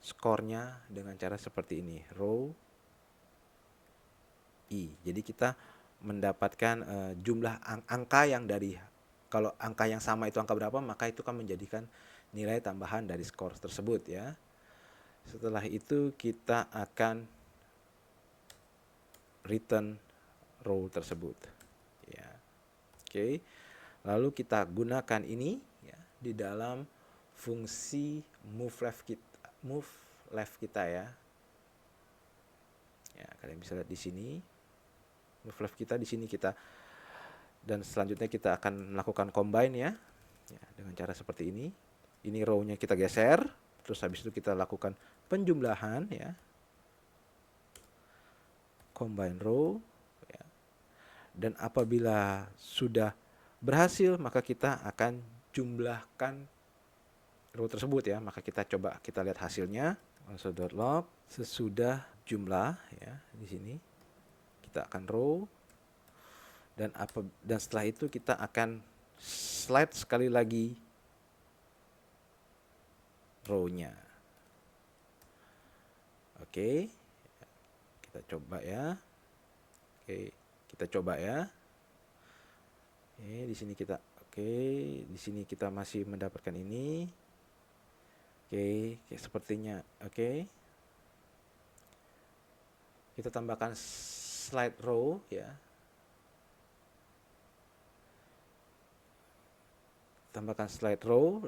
skornya dengan cara seperti ini, row i. Jadi kita mendapatkan jumlah angka yang dari, kalau angka yang sama itu angka berapa, maka itu kan menjadikan nilai tambahan dari skor tersebut ya. Setelah itu kita akan return row tersebut ya. Oke. Lalu kita gunakan ini ya di dalam fungsi move left kita ya. Ya, kalian bisa lihat di sini move left kita di sini kita, dan selanjutnya kita akan melakukan combine ya. Ya, dengan cara seperti ini. Ini row-nya kita geser, terus habis itu kita lakukan penjumlahan ya. Combine row ya. Dan apabila sudah berhasil, maka kita akan jumlahkan row tersebut ya. Maka kita coba kita lihat hasilnya. Console.log sesudah jumlah ya, di sini kita akan row, dan setelah itu kita akan slide sekali lagi row-nya. Oke. Kita coba ya. Oke, kita coba ya. Di sini kita di sini kita masih mendapatkan ini. Oke, sepertinya oke. Kita tambahkan slide row ya. Tambahkan slide row,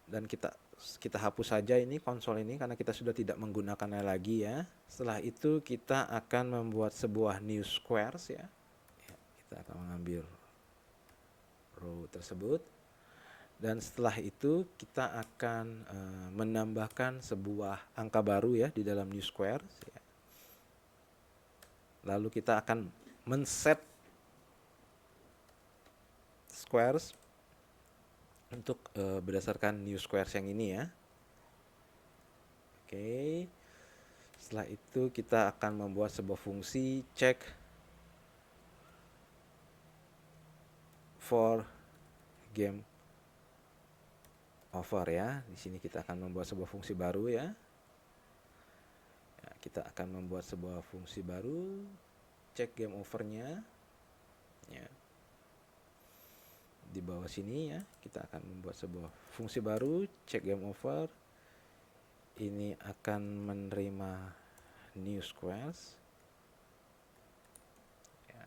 dan kita hapus saja ini konsol ini karena kita sudah tidak menggunakannya lagi ya. Setelah itu kita akan membuat sebuah new squares ya. Kita akan mengambil row tersebut, dan setelah itu kita akan menambahkan sebuah angka baru ya di dalam new squares ya. Lalu kita akan men-set squares untuk berdasarkan new squares yang ini ya. Oke. Setelah itu kita akan membuat sebuah fungsi check for game over ya. Di sini kita akan membuat sebuah fungsi baru ya. Kita akan membuat sebuah fungsi baru, cek game overnya ya. Di bawah sini ya, kita akan membuat sebuah fungsi baru, cek game over. Ini akan menerima new squares ya,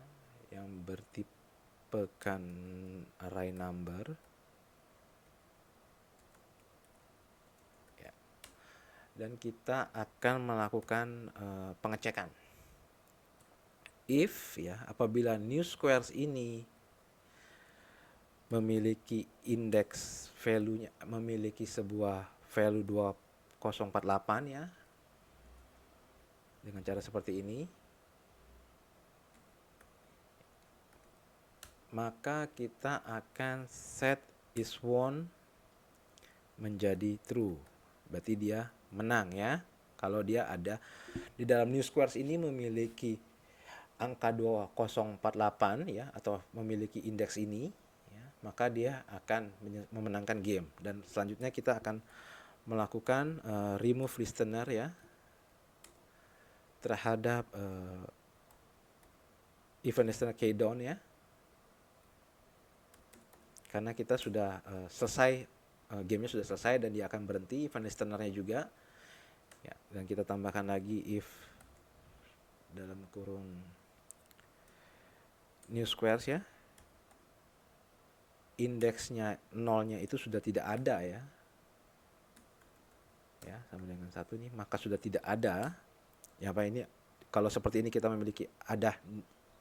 yang bertipekan array number ya. Dan kita akan melakukan pengecekan if ya, apabila new squares ini memiliki indeks value-nya, memiliki sebuah value 2048 ya, dengan cara seperti ini, maka kita akan set is1 menjadi true, berarti dia menang ya. Kalau dia ada di dalam new squares ini memiliki angka 2048 ya, atau memiliki indeks ini ya, maka dia akan memenangkan game. Dan selanjutnya kita akan melakukan remove listener ya terhadap event listener keydown ya, karena kita sudah selesai, gamenya sudah selesai dan dia akan berhenti event listenernya juga ya. Dan kita tambahkan lagi if dalam kurung new squares ya, indeksnya nolnya itu sudah tidak ada ya, sama dengan satu nih, maka sudah tidak ada ya. Apa ini, kalau seperti ini kita memiliki ada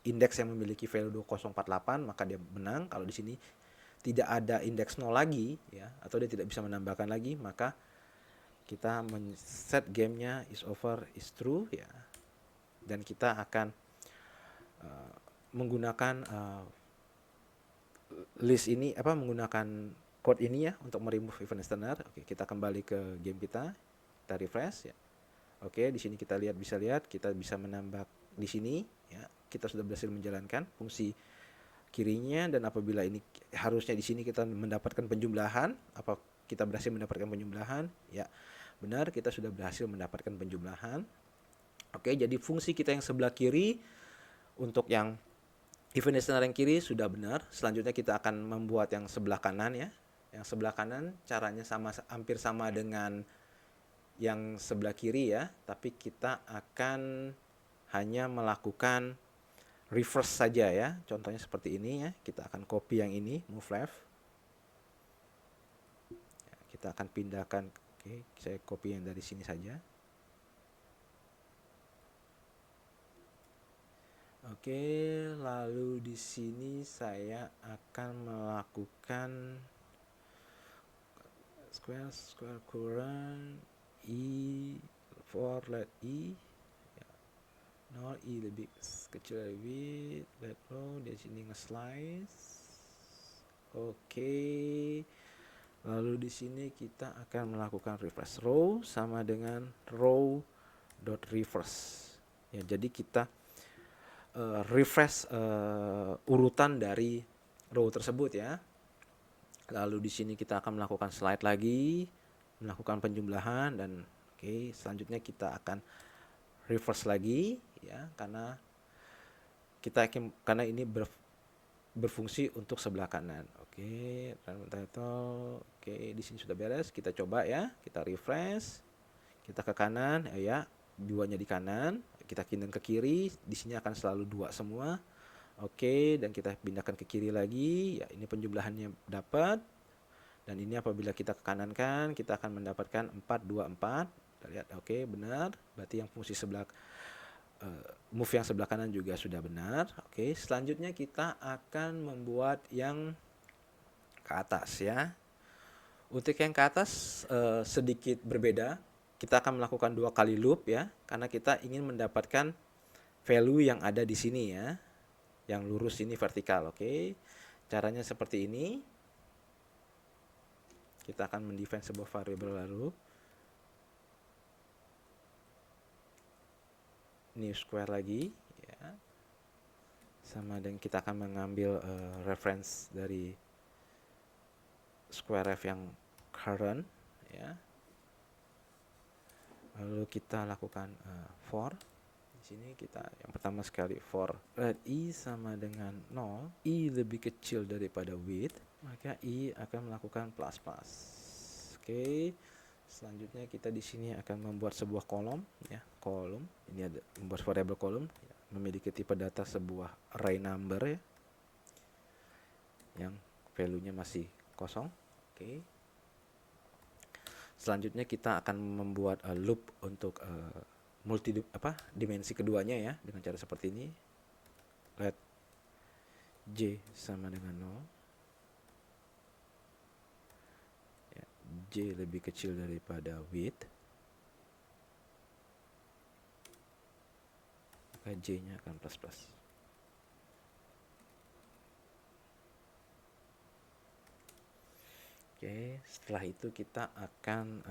indeks yang memiliki value 2048, maka dia menang. Kalau di sini tidak ada indeks 0 lagi ya, atau dia tidak bisa menambahkan lagi, maka kita set gamenya is over is true ya. Dan kita akan menggunakan list ini, menggunakan code ini ya untuk meremove event listener. Oke, kita kembali ke game kita refresh ya. Oke, di sini kita bisa lihat kita bisa menambah di sini ya. Kita sudah berhasil menjalankan fungsi kirinya, dan apabila ini harusnya di sini kita mendapatkan penjumlahan, apa kita berhasil mendapatkan penjumlahan? Ya, benar, kita sudah berhasil mendapatkan penjumlahan. Oke, jadi fungsi kita yang sebelah kiri untuk yang event listener yang kiri sudah benar. Selanjutnya kita akan membuat yang sebelah kanan ya. Yang sebelah kanan caranya hampir sama dengan yang sebelah kiri ya, tapi kita akan hanya melakukan reverse saja ya. Contohnya seperti ini ya. Kita akan copy yang ini, move left. Kita akan pindahkan. Oke, saya copy yang dari sini saja. Oke, lalu di sini saya akan melakukan square current i for let i 0, i lebih kecil lebih, let low, di sini nge-slice. Oke. Lalu di sini kita akan melakukan reverse row sama dengan row dot reverse. Ya, jadi kita refresh urutan dari row tersebut ya. Lalu di sini kita akan melakukan slide lagi, melakukan penjumlahan, dan selanjutnya kita akan reverse lagi ya, karena ini berfungsi untuk sebelah kanan. Random title. Di sini sudah beres. Kita coba ya, kita refresh, kita ke kanan ya, duanya di kanan, kita pindah ke kiri, di sini akan selalu 2 semua. Dan kita pindahkan ke kiri lagi ya, ini penjumlahannya dapat. Dan ini apabila kita ke kanan kan, kita akan mendapatkan 424. Kita lihat, benar. Berarti yang fungsi sebelah move yang sebelah kanan juga sudah benar. Selanjutnya kita akan membuat yang ke atas ya. Untuk yang ke atas sedikit berbeda. Kita akan melakukan 2 kali loop ya, karena kita ingin mendapatkan value yang ada di sini ya, yang lurus ini vertikal. Caranya seperti ini. Kita akan mendefine sebuah variabel lalu. new square lagi ya, sama dengan kita akan mengambil reference dari square ref yang current ya. Lalu kita lakukan for. Di sini kita yang pertama sekali for let i sama dengan 0, i lebih kecil daripada width, maka i akan melakukan plus plus. Oke. Selanjutnya kita di sini akan membuat sebuah kolom ya, kolom. Ini ada membuat variable kolom ya, memiliki tipe data sebuah array number ya, yang value-nya masih kosong. Oke. Selanjutnya kita akan membuat loop untuk dimensi keduanya ya, dengan cara seperti ini. Let j sama dengan 0 ya, j lebih kecil daripada width, maka j nya akan plus plus. Oke, setelah itu kita akan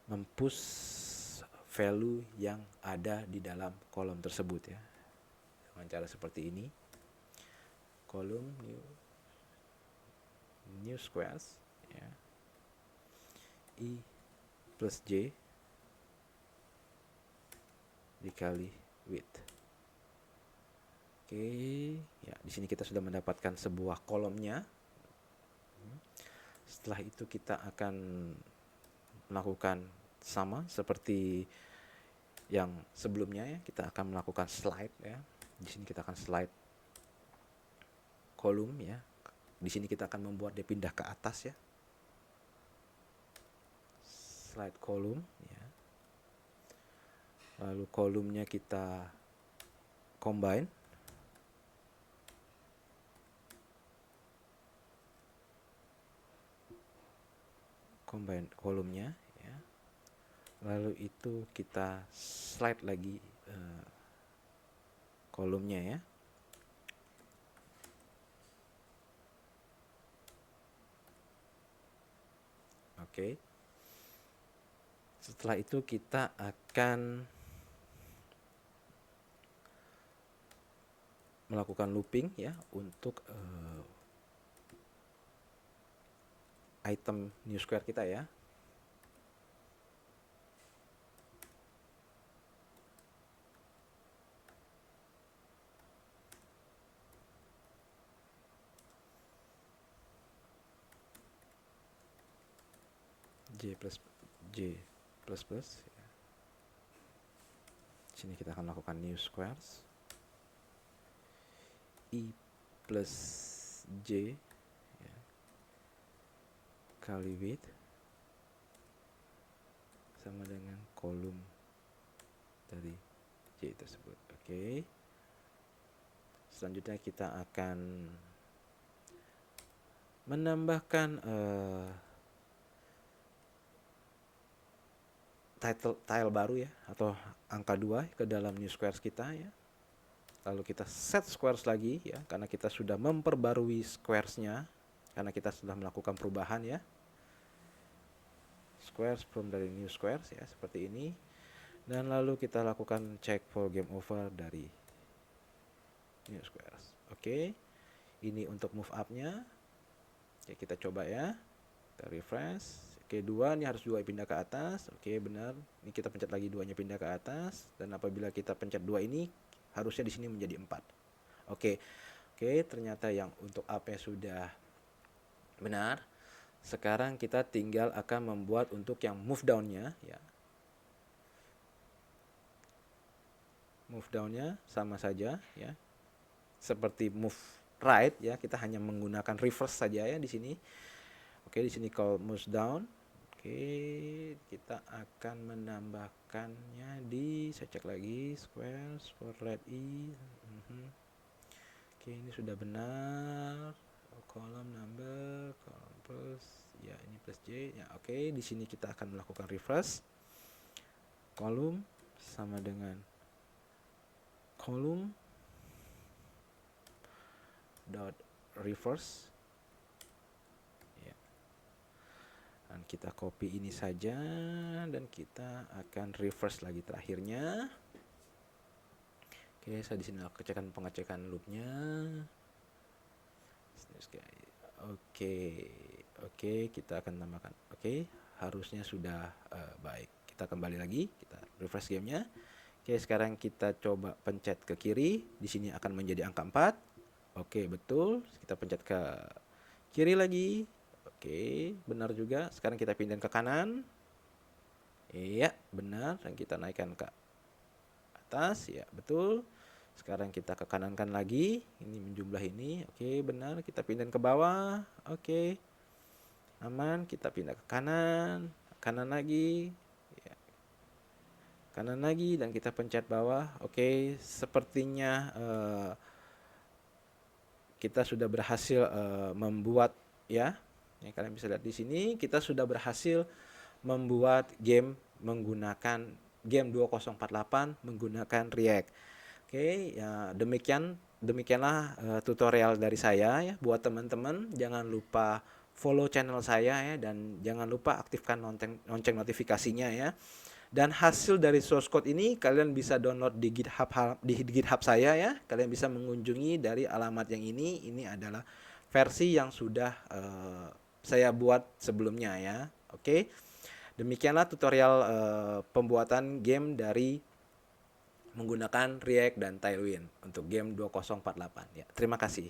mempush value yang ada di dalam kolom tersebut ya, dengan cara seperti ini. Kolom new squares ya, i plus j dikali width. Oke, ya di sini kita sudah mendapatkan sebuah kolomnya. Setelah itu kita akan melakukan sama seperti yang sebelumnya ya, kita akan melakukan slide ya. Di sini kita akan slide kolom ya. Di sini kita akan membuat dia pindah ke atas ya. Slide kolom ya. Lalu kolomnya kita combine. Combine kolomnya ya. Lalu itu kita slide lagi kolomnya ya. Oke. Setelah itu kita akan melakukan looping ya untuk item new square kita ya. J plus plus ya. Sini kita akan melakukan new squares, i plus j ya, kali width sama dengan kolom dari j tersebut. Oke. Selanjutnya kita akan menambahkan tile baru ya, atau angka 2 ke dalam new squares kita ya. Lalu kita set squares lagi ya, karena kita sudah memperbarui squaresnya, karena kita sudah melakukan perubahan ya. Squares from dari new squares ya, seperti ini. Dan lalu kita lakukan check for game over dari new squares. Oke. Ini untuk move up-nya. Oke, kita coba ya. Kita refresh. Oke, 2 ini harus 2 pindah ke atas. Oke, benar. Ini kita pencet lagi 2-nya pindah ke atas, dan apabila kita pencet 2 ini harusnya di sini menjadi 4. Oke. Oke, ternyata yang untuk up-nya sudah benar. Sekarang kita tinggal akan membuat untuk yang move down-nya ya. Move down-nya sama saja ya. Seperti move right ya, kita hanya menggunakan reverse saja ya di sini. Oke, di sini call move down. Oke, kita akan menambahkannya di, saya cek lagi, squares for let i. Oke, ini sudah benar. Column number, column plus, ya ini plus j. Ya, oke, di sini kita akan melakukan reverse. Column sama dengan column dot reverse. Dan kita copy ini saja dan kita akan reverse lagi terakhirnya. Oke, saya di sini pengecekan loopnya. Oke, kita akan tambahkan. Oke, harusnya sudah baik. Kita kembali lagi, kita refresh gamenya. Oke, sekarang kita coba pencet ke kiri. Di sini akan menjadi angka 4. Oke, betul. Kita pencet ke kiri lagi. Oke, benar juga. Sekarang kita pindah ke kanan. Iya, benar. Dan kita naikkan ke atas. Ya, betul. Sekarang kita ke kanankan lagi. Ini menjumlah ini. Oke, benar. Kita pindah ke bawah. Oke. Aman. Kita pindah ke kanan. Kanan lagi. Ya. Kanan lagi. Dan kita pencet bawah. Oke. Sepertinya kita sudah berhasil membuat ya. Kalian bisa lihat di sini. Kita sudah berhasil membuat game menggunakan game 2048 menggunakan React. Oke, ya demikianlah tutorial dari saya ya. Buat teman-teman jangan lupa follow channel saya ya, dan jangan lupa aktifkan lonceng notifikasinya ya. Dan hasil dari source code ini kalian bisa download di GitHub saya ya. Kalian bisa mengunjungi dari alamat yang ini. Ini adalah versi yang sudah saya buat sebelumnya ya. Oke. Demikianlah tutorial pembuatan game dari menggunakan React dan Tailwind untuk game 2048 ya. Terima kasih.